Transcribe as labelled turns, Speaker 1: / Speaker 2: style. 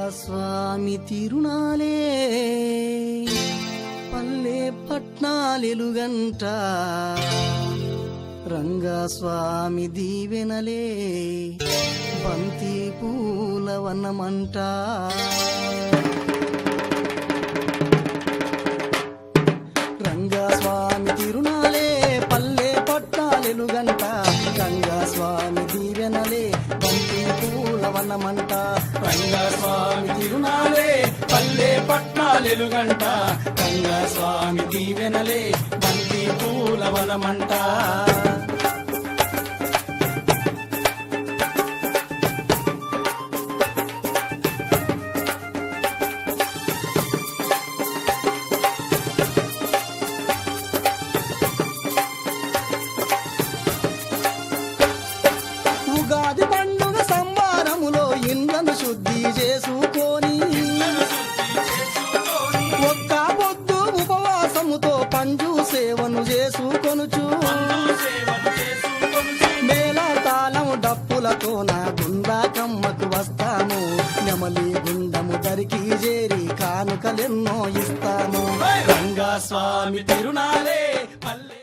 Speaker 1: రంగస్వామి తిరునాలే పల్లె పట్నాలెలుగంట రంగస్వామి దీవెనలే బంతి పూల వనమంట రంగస్వామి తిరునాలే పల్లె పట్నాలెలుగంట రంగస్వామి దీవెనలే బంతి పూల వనమంట
Speaker 2: రంగస్వామి తిరునాలే పల్లె పట్నాలెలుగంట రంగస్వామి దీవెనలే బంతి పూల వనమంట
Speaker 1: ఉగాది పండుగ సంబారములో ఇండ్లను శుద్ధి చేసుకొని ఒక్క పొద్దు ఉపవాసముతో పంజు సేవను చేసుకొనుచు మేళ తాళం డప్పులతో నా గుండాకమ్మకు వస్తాము నెమలి గుండము దరికి చేరి కానుకలెన్నో ఇస్తాము
Speaker 2: రంగస్వామి తిరునాలే పల్లె